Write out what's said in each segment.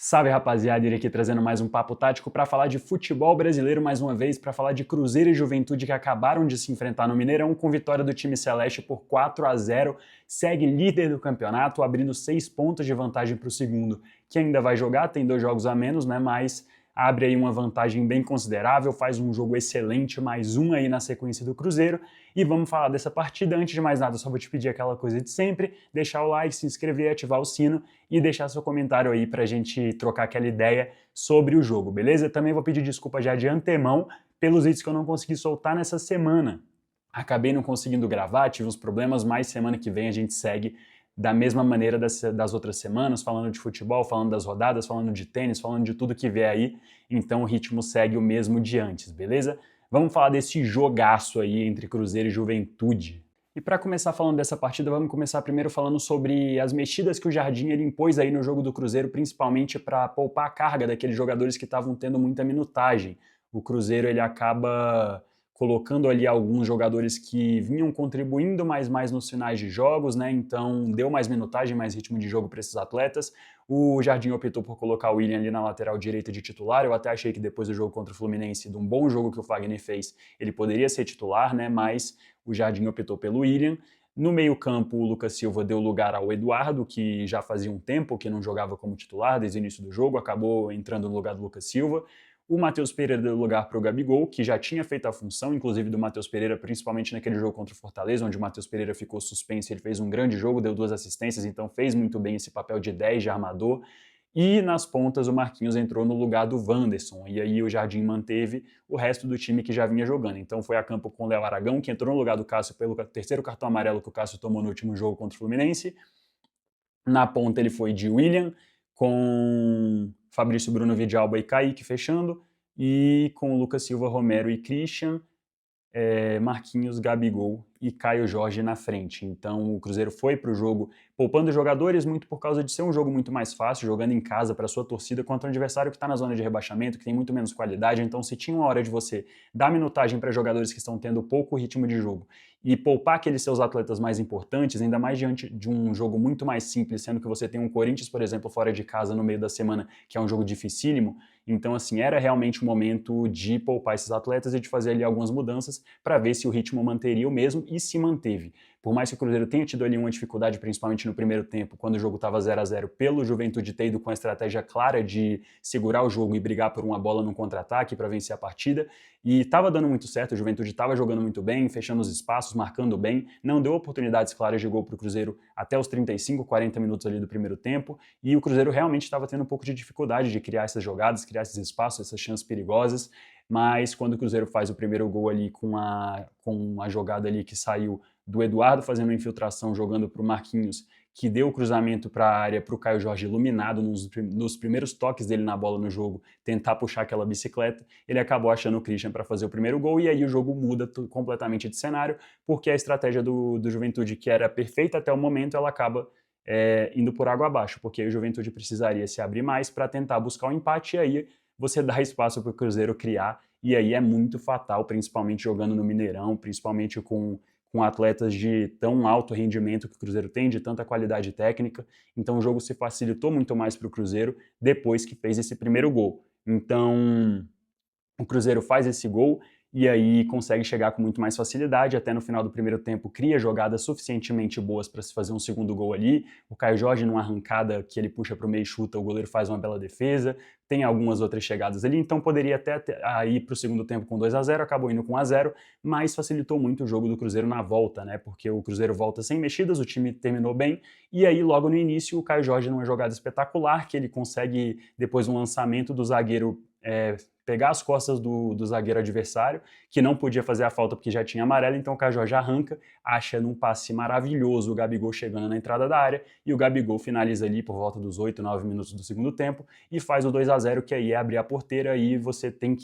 Salve rapaziada, ele aqui trazendo mais um papo tático para falar de futebol brasileiro mais uma vez, para falar de Cruzeiro e Juventude que acabaram de se enfrentar no Mineirão com vitória do time celeste por 4-0, segue líder do campeonato, abrindo 6 pontos de vantagem para o segundo, que ainda vai jogar, tem 2 jogos a menos, né, mas abre aí uma vantagem bem considerável, faz um jogo excelente, mais um aí na sequência do Cruzeiro, e vamos falar dessa partida. Antes de mais nada, só vou te pedir aquela coisa de sempre, deixar o like, se inscrever, ativar o sino e deixar seu comentário aí pra gente trocar aquela ideia sobre o jogo, beleza? Também vou pedir desculpa já de antemão pelos vídeos que eu não consegui soltar nessa semana. Acabei não conseguindo gravar, tive uns problemas, mas semana que vem a gente segue da mesma maneira das outras semanas, falando de futebol, falando das rodadas, falando de tênis, falando de tudo que vier aí, então o ritmo segue o mesmo de antes, beleza? Vamos falar desse jogaço aí entre Cruzeiro e Juventude. E para começar falando dessa partida, vamos começar primeiro falando sobre as mexidas que o Jardim ele impôs aí no jogo do Cruzeiro, principalmente para poupar a carga daqueles jogadores que estavam tendo muita minutagem. O Cruzeiro ele acaba colocando ali alguns jogadores que vinham contribuindo mais nos finais de jogos, né? Então deu mais minutagem, mais ritmo de jogo para esses atletas. O Jardim optou por colocar o William ali na lateral direita de titular. Eu até achei que depois do jogo contra o Fluminense, de um bom jogo que o Fagner fez, ele poderia ser titular, né? Mas o Jardim optou pelo William. No meio-campo, o Lucas Silva deu lugar ao Eduardo, que já fazia um tempo que não jogava como titular desde o início do jogo, acabou entrando no lugar do Lucas Silva. O Matheus Pereira deu lugar para o Gabigol, que já tinha feito a função, inclusive do Matheus Pereira, principalmente naquele jogo contra o Fortaleza, onde o Matheus Pereira ficou suspenso. Ele fez um grande jogo, deu 2 assistências, então fez muito bem esse papel de 10 de armador. E nas pontas o Marquinhos entrou no lugar do Wanderson, e aí o Jardim manteve o resto do time que já vinha jogando. Então foi a campo com o Léo Aragão, que entrou no lugar do Cássio pelo terceiro cartão amarelo que o Cássio tomou no último jogo contra o Fluminense. Na ponta ele foi de William, com Fabrício Bruno Vidalba e Kaique fechando, e com Lucas Silva, Romero e Christian, Marquinhos, Gabigol e Caio Jorge na frente. Então o Cruzeiro foi para o jogo poupando jogadores muito por causa de ser um jogo muito mais fácil, jogando em casa para sua torcida contra um adversário que está na zona de rebaixamento, que tem muito menos qualidade. Então se tinha uma hora de você dar minutagem para jogadores que estão tendo pouco ritmo de jogo e poupar aqueles seus atletas mais importantes, ainda mais diante de um jogo muito mais simples, sendo que você tem um Corinthians, por exemplo, fora de casa no meio da semana, que é um jogo dificílimo. Então, assim, era realmente o momento de poupar esses atletas e de fazer ali algumas mudanças para ver se o ritmo manteria o mesmo, e se manteve. Por mais que o Cruzeiro tenha tido ali uma dificuldade, principalmente no primeiro tempo, quando o jogo estava 0-0, pelo Juventude ter ido com a estratégia clara de segurar o jogo e brigar por uma bola no contra-ataque para vencer a partida, e estava dando muito certo, o Juventude estava jogando muito bem, fechando os espaços, marcando bem, não deu oportunidades claras de gol para o Cruzeiro até os 35, 40 minutos ali do primeiro tempo, e o Cruzeiro realmente estava tendo um pouco de dificuldade de criar essas jogadas, criar esses espaços, essas chances perigosas, mas quando o Cruzeiro faz o primeiro gol ali com a jogada ali que saiu do Eduardo fazendo uma infiltração, jogando para o Marquinhos, que deu o cruzamento para a área para o Caio Jorge iluminado nos primeiros toques dele na bola no jogo, tentar puxar aquela bicicleta, ele acabou achando o Christian para fazer o primeiro gol, e aí o jogo muda completamente de cenário, porque a estratégia do Juventude, que era perfeita até o momento, ela acaba indo por água abaixo, porque aí o Juventude precisaria se abrir mais para tentar buscar o empate, e aí você dá espaço para o Cruzeiro criar, e aí é muito fatal, principalmente jogando no Mineirão, principalmente com atletas de tão alto rendimento que o Cruzeiro tem, de tanta qualidade técnica. Então o jogo se facilitou muito mais para o Cruzeiro depois que fez esse primeiro gol. Então o Cruzeiro faz esse gol e aí consegue chegar com muito mais facilidade, até no final do primeiro tempo cria jogadas suficientemente boas para se fazer um segundo gol ali. O Caio Jorge, numa arrancada que ele puxa para o meio e chuta, o goleiro faz uma bela defesa, tem algumas outras chegadas ali, então poderia até ir para o segundo tempo com 2-0, acabou indo com 1-0, mas facilitou muito o jogo do Cruzeiro na volta, né? Porque o Cruzeiro volta sem mexidas, o time terminou bem, e aí logo no início o Caio Jorge, numa jogada espetacular, que ele consegue, depois um lançamento do zagueiro, pegar as costas do zagueiro adversário, que não podia fazer a falta porque já tinha amarelo, então o Caio Jorge arranca, acha num passe maravilhoso o Gabigol chegando na entrada da área, e o Gabigol finaliza ali por volta dos 8, 9 minutos do segundo tempo, e faz o 2-0, que aí é abrir a porteira, e você tem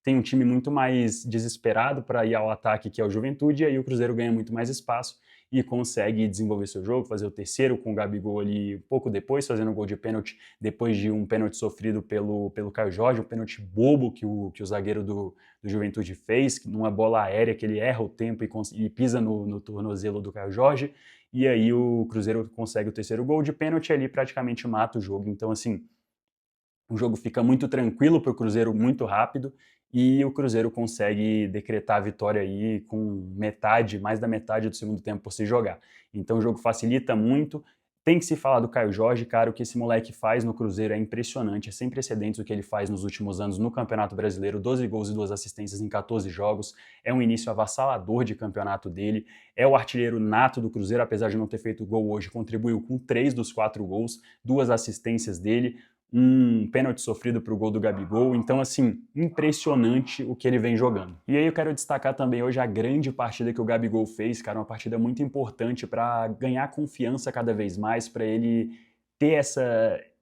um time muito mais desesperado para ir ao ataque, que é o Juventude, e aí o Cruzeiro ganha muito mais espaço, e consegue desenvolver seu jogo, fazer o terceiro com o Gabigol ali pouco depois, fazendo um gol de pênalti, depois de um pênalti sofrido pelo Caio Jorge, um pênalti bobo que o zagueiro do Juventude fez, numa bola aérea que ele erra o tempo e pisa no tornozelo do Caio Jorge, e aí o Cruzeiro consegue o terceiro gol de pênalti ali, praticamente mata o jogo. Então, assim, o jogo fica muito tranquilo para o Cruzeiro muito rápido e o Cruzeiro consegue decretar a vitória aí com mais da metade do segundo tempo por se jogar. Então o jogo facilita muito. Tem que se falar do Caio Jorge, cara, o que esse moleque faz no Cruzeiro é impressionante, é sem precedentes o que ele faz nos últimos anos no Campeonato Brasileiro, 12 gols e 2 assistências em 14 jogos, é um início avassalador de campeonato dele, é o artilheiro nato do Cruzeiro, apesar de não ter feito gol hoje, contribuiu com 3 dos 4 gols, 2 assistências dele, um pênalti sofrido para o gol do Gabigol, então assim, impressionante o que ele vem jogando. E aí eu quero destacar também hoje a grande partida que o Gabigol fez, cara, uma partida muito importante para ganhar confiança cada vez mais, para ele ter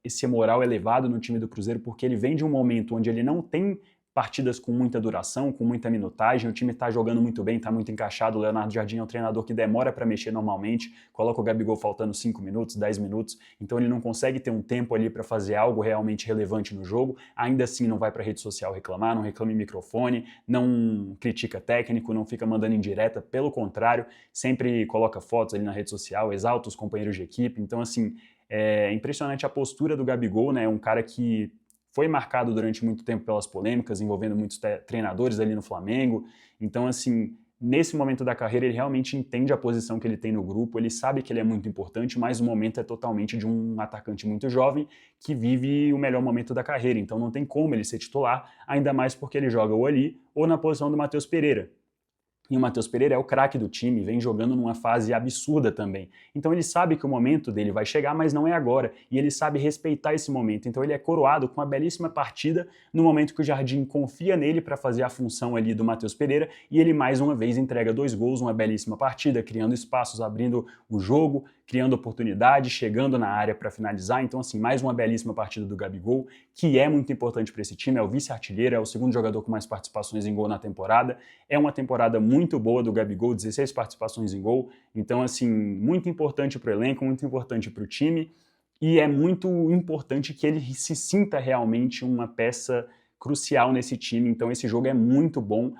esse moral elevado no time do Cruzeiro, porque ele vem de um momento onde ele não tem partidas com muita duração, com muita minutagem, o time está jogando muito bem, está muito encaixado, o Leonardo Jardim é um treinador que demora para mexer normalmente, coloca o Gabigol faltando 5 minutos, 10 minutos, então ele não consegue ter um tempo ali para fazer algo realmente relevante no jogo, ainda assim não vai para a rede social reclamar, não reclama em microfone, não critica técnico, não fica mandando indireta, pelo contrário, sempre coloca fotos ali na rede social, exalta os companheiros de equipe, então assim, é impressionante a postura do Gabigol, né, um cara que foi marcado durante muito tempo pelas polêmicas envolvendo muitos treinadores ali no Flamengo. Então, assim, nesse momento da carreira, ele realmente entende a posição que ele tem no grupo, ele sabe que ele é muito importante, mas o momento é totalmente de um atacante muito jovem que vive o melhor momento da carreira. Então, não tem como ele ser titular, ainda mais porque ele joga ou ali ou na posição do Matheus Pereira. E o Matheus Pereira é o craque do time, vem jogando numa fase absurda também. Então ele sabe que o momento dele vai chegar, mas não é agora. E ele sabe respeitar esse momento. Então ele é coroado com uma belíssima partida no momento que o Jardim confia nele para fazer a função ali do Matheus Pereira. E ele mais uma vez entrega 2 gols, uma belíssima partida, criando espaços, abrindo o jogo, criando oportunidade, chegando na área para finalizar. Então, assim, mais uma belíssima partida do Gabigol, que é muito importante para esse time. É o vice-artilheiro, é o segundo jogador com mais participações em gol na temporada. É uma temporada muito boa do Gabigol, 16 participações em gol. Então, assim, muito importante para o elenco, muito importante para o time. E é muito importante que ele se sinta realmente uma peça crucial nesse time. Então, esse jogo é muito bom.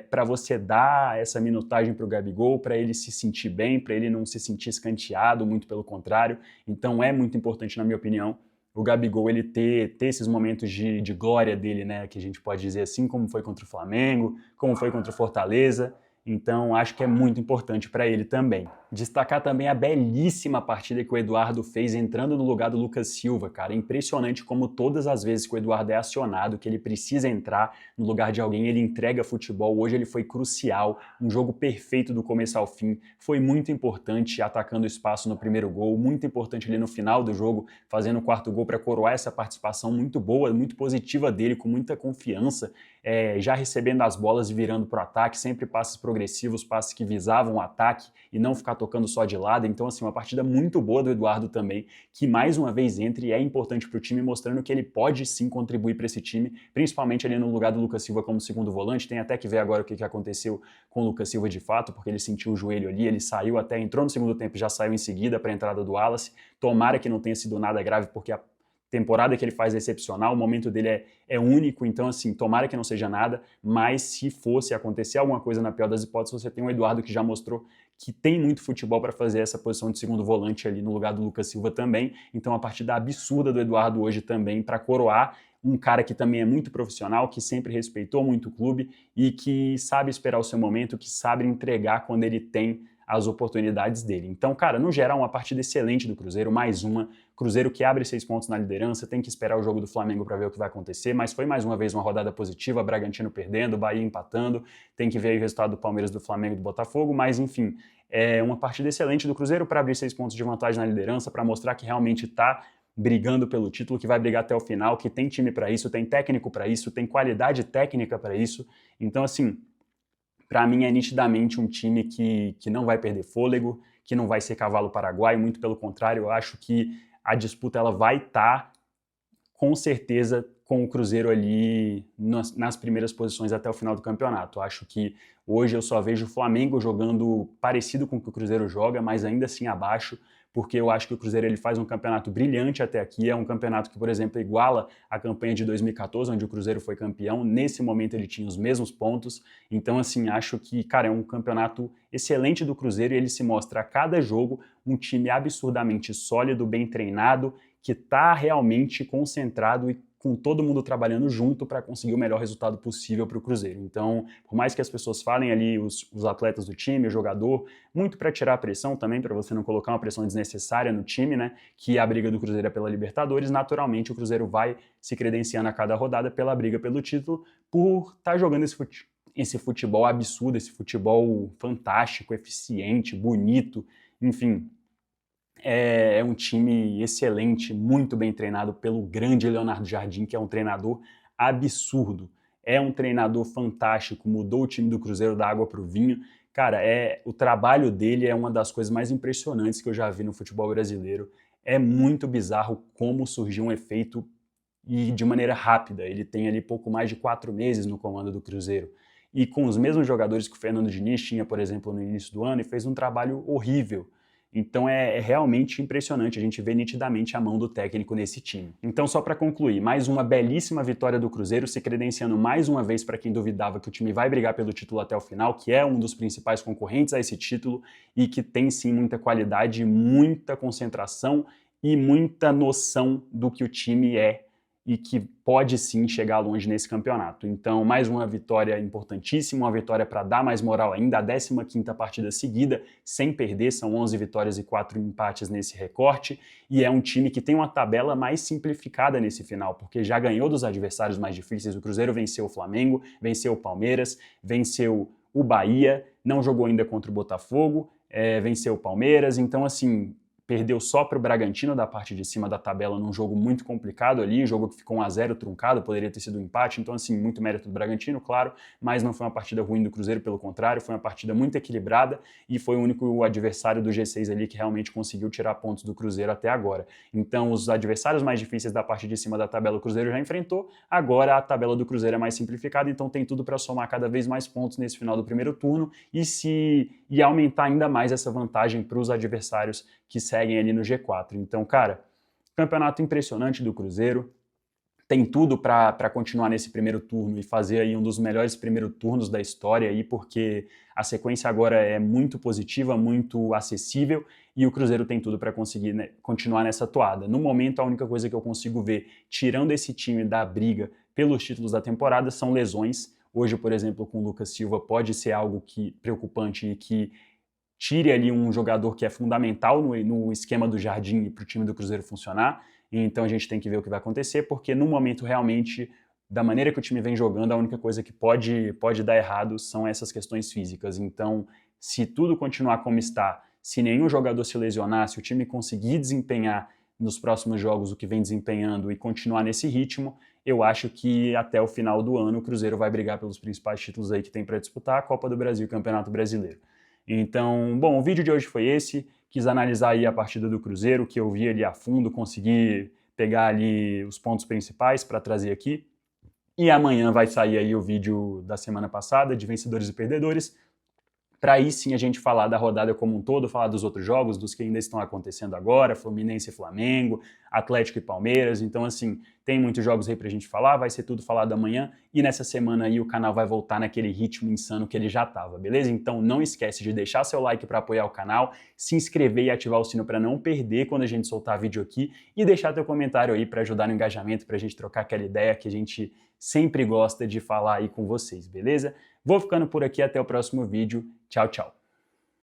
Para você dar essa minutagem para o Gabigol, para ele se sentir bem, para ele não se sentir escanteado, muito pelo contrário. Então é muito importante, na minha opinião, o Gabigol ele ter esses momentos de glória dele, né, que a gente pode dizer assim, como foi contra o Flamengo, como foi contra o Fortaleza. Então acho que é muito importante para ele também. Destacar também a belíssima partida que o Eduardo fez entrando no lugar do Lucas Silva, cara. É impressionante como todas as vezes que o Eduardo é acionado, que ele precisa entrar no lugar de alguém, ele entrega futebol. Hoje ele foi crucial, um jogo perfeito do começo ao fim. Foi muito importante atacando o espaço no primeiro gol, muito importante ali no final do jogo, fazendo o 4º gol para coroar essa participação muito boa, muito positiva dele, com muita confiança, já recebendo as bolas e virando para o ataque, sempre passes progressivos, passes que visavam o ataque e não ficar tocando só de lado. Então, assim, uma partida muito boa do Eduardo também, que mais uma vez entra e é importante para o time, mostrando que ele pode sim contribuir para esse time, principalmente ali no lugar do Lucas Silva como segundo volante. Tem até que ver agora o que aconteceu com o Lucas Silva de fato, porque ele sentiu o joelho ali, ele saiu até, entrou no segundo tempo e já saiu em seguida para a entrada do Wallace. Tomara que não tenha sido nada grave, porque a temporada que ele faz é excepcional, o momento dele é único, então assim, tomara que não seja nada, mas se fosse acontecer alguma coisa na pior das hipóteses, você tem o Eduardo que já mostrou que tem muito futebol para fazer essa posição de segundo volante ali no lugar do Lucas Silva também, então a partida absurda do Eduardo hoje também para coroar um cara que também é muito profissional, que sempre respeitou muito o clube e que sabe esperar o seu momento, que sabe entregar quando ele tem as oportunidades dele. Então, cara, no geral, uma partida excelente do Cruzeiro, mais uma. Cruzeiro que abre 6 pontos na liderança, tem que esperar o jogo do Flamengo para ver o que vai acontecer, mas foi mais uma vez uma rodada positiva, Bragantino perdendo, Bahia empatando, tem que ver aí o resultado do Palmeiras, do Flamengo e do Botafogo, mas enfim, é uma partida excelente do Cruzeiro para abrir 6 pontos de vantagem na liderança, para mostrar que realmente está brigando pelo título, que vai brigar até o final, que tem time para isso, tem técnico para isso, tem qualidade técnica para isso. Então, assim, para mim é nitidamente um time que não vai perder fôlego, que não vai ser cavalo paraguaio, muito pelo contrário, eu acho que a disputa ela vai estar, com certeza, com o Cruzeiro ali nas primeiras posições até o final do campeonato. Eu acho que hoje eu só vejo o Flamengo jogando parecido com o que o Cruzeiro joga, mas ainda assim abaixo, porque eu acho que o Cruzeiro ele faz um campeonato brilhante até aqui, é um campeonato que, por exemplo, iguala a campanha de 2014, onde o Cruzeiro foi campeão, nesse momento ele tinha os mesmos pontos, então assim, acho que, cara, é um campeonato excelente do Cruzeiro e ele se mostra a cada jogo um time absurdamente sólido, bem treinado, que está realmente concentrado e com todo mundo trabalhando junto para conseguir o melhor resultado possível para o Cruzeiro. Então, por mais que as pessoas falem ali, os atletas do time, o jogador, muito para tirar a pressão também, para você não colocar uma pressão desnecessária no time, né, que a briga do Cruzeiro é pela Libertadores, naturalmente o Cruzeiro vai se credenciando a cada rodada pela briga pelo título, por estar jogando esse futebol absurdo, esse futebol fantástico, eficiente, bonito, enfim. É um time excelente, muito bem treinado pelo grande Leonardo Jardim, que é um treinador absurdo. É um treinador fantástico, mudou o time do Cruzeiro da água para o vinho. Cara, o trabalho dele é uma das coisas mais impressionantes que eu já vi no futebol brasileiro. É muito bizarro como surgiu um efeito e de maneira rápida. Ele tem ali pouco mais de 4 meses no comando do Cruzeiro. E com os mesmos jogadores que o Fernando Diniz tinha, por exemplo, no início do ano, e fez um trabalho horrível. Então é realmente impressionante, a gente vê nitidamente a mão do técnico nesse time. Então, só para concluir, mais uma belíssima vitória do Cruzeiro, se credenciando mais uma vez para quem duvidava que o time vai brigar pelo título até o final, que é um dos principais concorrentes a esse título e que tem sim muita qualidade, muita concentração e muita noção do que o time é e que pode sim chegar longe nesse campeonato. Então, mais uma vitória importantíssima, uma vitória para dar mais moral ainda, a 15ª partida seguida, sem perder, são 11 vitórias e 4 empates nesse recorte, e é um time que tem uma tabela mais simplificada nesse final, porque já ganhou dos adversários mais difíceis. O Cruzeiro venceu o Flamengo, venceu o Palmeiras, venceu o Bahia, não jogou ainda contra o Botafogo, venceu o Palmeiras, então assim, perdeu só para o Bragantino da parte de cima da tabela num jogo muito complicado ali, jogo que ficou 1-0 truncado, poderia ter sido um empate, então assim, muito mérito do Bragantino, claro, mas não foi uma partida ruim do Cruzeiro, pelo contrário, foi uma partida muito equilibrada e foi o único adversário do G6 ali que realmente conseguiu tirar pontos do Cruzeiro até agora. Então os adversários mais difíceis da parte de cima da tabela o Cruzeiro já enfrentou, agora a tabela do Cruzeiro é mais simplificada, então tem tudo para somar cada vez mais pontos nesse final do primeiro turno e aumentar ainda mais essa vantagem para os adversários que seguem ali no G4. Então, cara, campeonato impressionante do Cruzeiro, tem tudo para continuar nesse primeiro turno e fazer aí um dos melhores primeiros turnos da história aí, porque a sequência agora é muito positiva, muito acessível e o Cruzeiro tem tudo para conseguir, né, continuar nessa toada. No momento, a única coisa que eu consigo ver, tirando esse time da briga pelos títulos da temporada, são lesões. Hoje, por exemplo, com o Lucas Silva pode ser algo preocupante e que tire ali um jogador que é fundamental no esquema do Jardim e para o time do Cruzeiro funcionar. Então a gente tem que ver o que vai acontecer, porque no momento realmente, da maneira que o time vem jogando, a única coisa que pode dar errado são essas questões físicas. Então, se tudo continuar como está, se nenhum jogador se lesionar, se o time conseguir desempenhar nos próximos jogos o que vem desempenhando e continuar nesse ritmo, eu acho que até o final do ano o Cruzeiro vai brigar pelos principais títulos aí que tem para disputar, a Copa do Brasil e o Campeonato Brasileiro. Então, bom, o vídeo de hoje foi esse, quis analisar aí a partida do Cruzeiro, que eu vi ali a fundo, consegui pegar ali os pontos principais para trazer aqui. E amanhã vai sair aí o vídeo da semana passada, de vencedores e perdedores, para aí sim a gente falar da rodada como um todo, falar dos outros jogos, dos que ainda estão acontecendo agora, Fluminense e Flamengo, Atlético e Palmeiras. Então, assim, tem muitos jogos aí pra gente falar, vai ser tudo falado amanhã e nessa semana aí o canal vai voltar naquele ritmo insano que ele já tava, beleza? Então não esquece de deixar seu like para apoiar o canal, se inscrever e ativar o sino para não perder quando a gente soltar vídeo aqui e deixar teu comentário aí para ajudar no engajamento, pra gente trocar aquela ideia que a gente sempre gosta de falar aí com vocês, beleza? Vou ficando por aqui, até o próximo vídeo. Tchau, tchau.